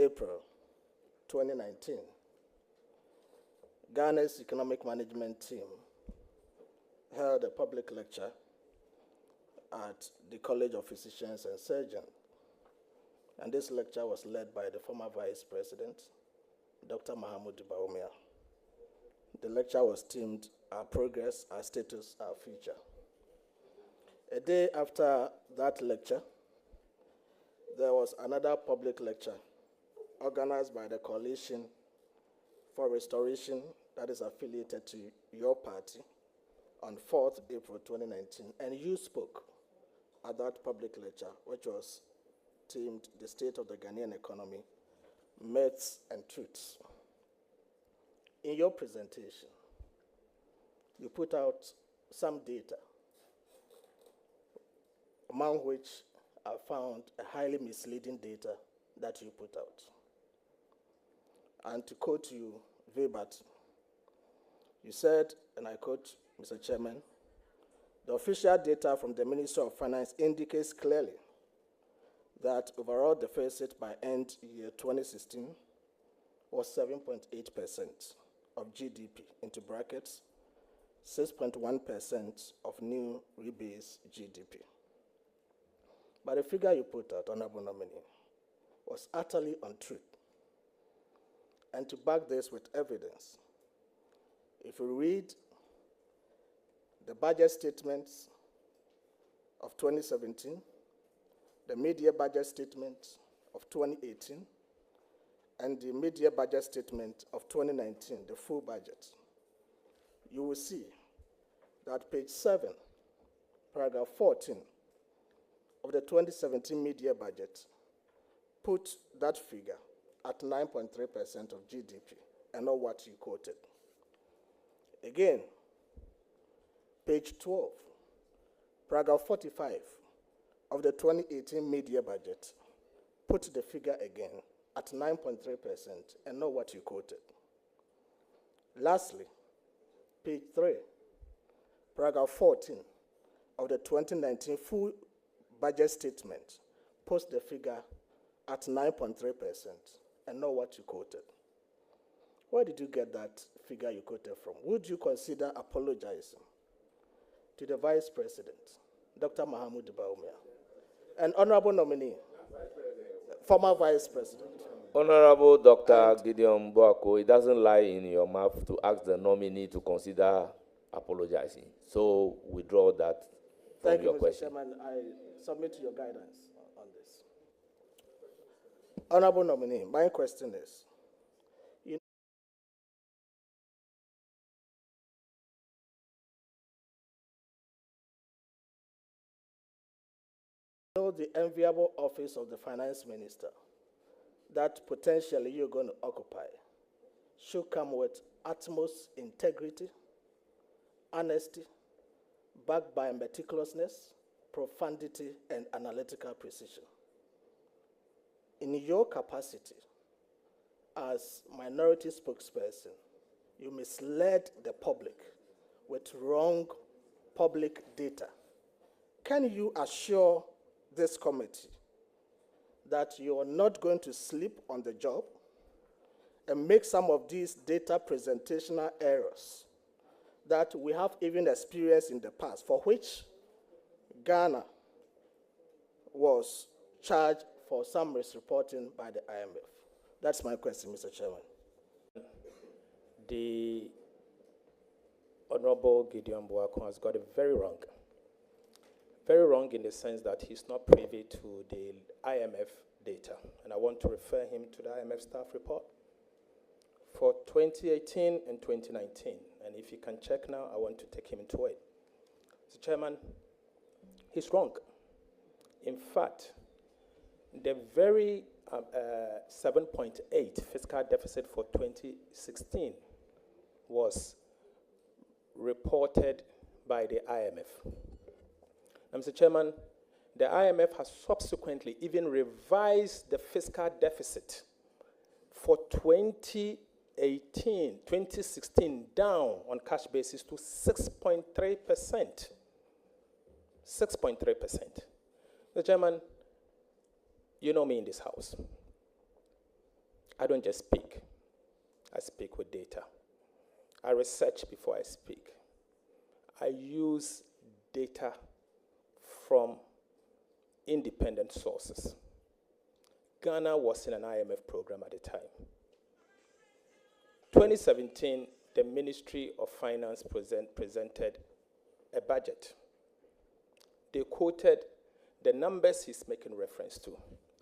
April 2019, Ghana's economic management team held a public lecture at the College of Physicians and Surgeons. And this lecture was led by the former Vice President, Dr. Bawumia. The lecture was themed, Our Progress, Our Status, Our Future. A day after that lecture, there was another public lecture organized by the Coalition for Restoration that is affiliated to your party on 4th April 2019, and you spoke at that public lecture, which was themed The State of the Ghanaian Economy, Myths and Truths. In your presentation, you put out some data, among which I found a highly misleading data that you put out. And to quote you verbatim, you said, and I quote, Mr. Chairman, the official data from the Ministry of Finance indicates clearly that overall deficit by end year 2016 was 7.8% of GDP, into brackets, 6.1% of new rebased GDP. But the figure you put out, Honorable Nominee, was utterly untrue. And to back this with evidence, if you read the budget statements of 2017, the mid-year budget statement of 2018, and the mid-year budget statement of 2019, the full budget, you will see that page 7, paragraph 14 of the 2017 mid-year budget put that figure at 9.3% of GDP, and not what you quoted. Again, page 12, paragraph 45 of the 2018 mid-year budget put the figure again at 9.3% and not what you quoted. Lastly, page 3, paragraph 14 of the 2019 full budget statement puts the figure at 9.3% and not what you quoted. Where did you get that figure you quoted from? Would you consider apologizing to the Vice President, Dr. Bawumia, and Honorable Nominee, former Vice President? Honorable Dr. Gideon Boako, it doesn't lie in your mouth to ask the nominee to consider apologizing. So withdraw that from your question. Thank you, Mr. Chairman. I submit to your guidance on this. Honorable Nominee, my question is, the enviable office of the Finance Minister that potentially you're going to occupy should come with utmost integrity, honesty, backed by meticulousness, profundity, and analytical precision. In your capacity as minority spokesperson, you misled the public with wrong public data. Can you assure this committee that you are not going to sleep on the job and make some of these data presentational errors that we have even experienced in the past, for which Ghana was charged for some misreporting by the IMF? That's my question, Mr. Chairman. The Honorable Gideon Boako has got it very wrong. Very wrong in the sense that he's not privy to the IMF data. And I want to refer him to the IMF staff report for 2018 and 2019. And if you can check now, I want to take him into it. Mr. Chairman, he's wrong. In fact, the very 7.8 fiscal deficit for 2016 was reported by the IMF. Now, Mr. Chairman, the IMF has subsequently even revised the fiscal deficit for 2016 down on cash basis to 6.3%. 6.3%. Mr. Chairman, you know me in this house. I don't just speak. I speak with data. I research before I speak. I use data from independent sources. Ghana was in an IMF program at the time. 2017, the Ministry of Finance presented a budget. They quoted the numbers he's making reference to.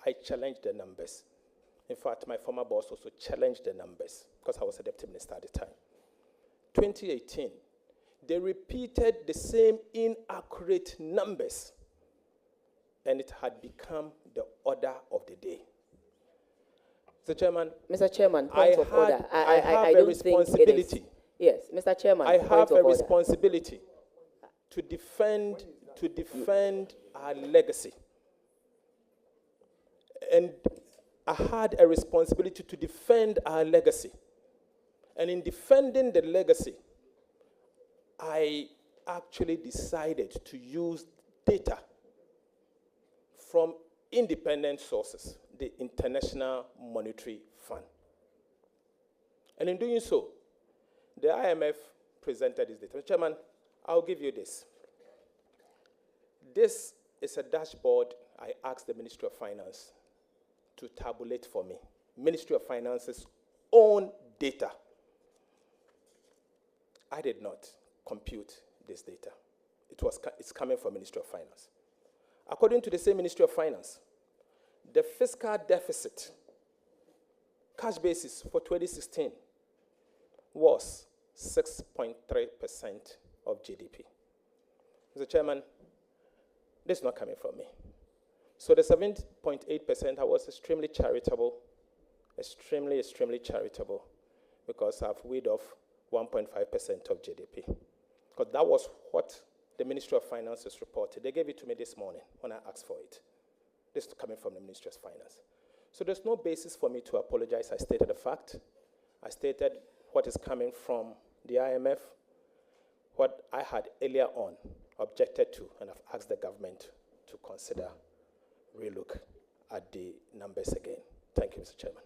I challenged the numbers. In fact, my former boss also challenged the numbers because I was a deputy minister at the time. 2018, they repeated the same inaccurate numbers, and it had become the order of the day. Mr. Chairman, point of order. I have a responsibility. Yes, Mr. Chairman, I have a responsibility to defend our legacy. And I had a responsibility to defend our legacy. And in defending the legacy, I actually decided to use data from independent sources, the International Monetary Fund. And in doing so, the IMF presented this data. Mr. Chairman, I'll give you this. This is a dashboard I asked the Ministry of Finance to tabulate for me. Ministry of Finance's own data. I did not compute this data. It's coming from Ministry of Finance. According to the same Ministry of Finance, the fiscal deficit, cash basis for 2016, was 6.3% of GDP. Mr. Chairman, this is not coming from me. So the 7.8%, I was extremely charitable, extremely charitable, because I've weighed off 1.5% of GDP. Because that was what the Ministry of Finance has reported. They gave it to me this morning when I asked for it. This is coming from the Ministry of Finance. So there's no basis for me to apologize. I stated a fact. I stated what is coming from the IMF, what I had earlier on objected to, and I've asked the government to consider relook at the numbers again. Thank you, Mr. Chairman.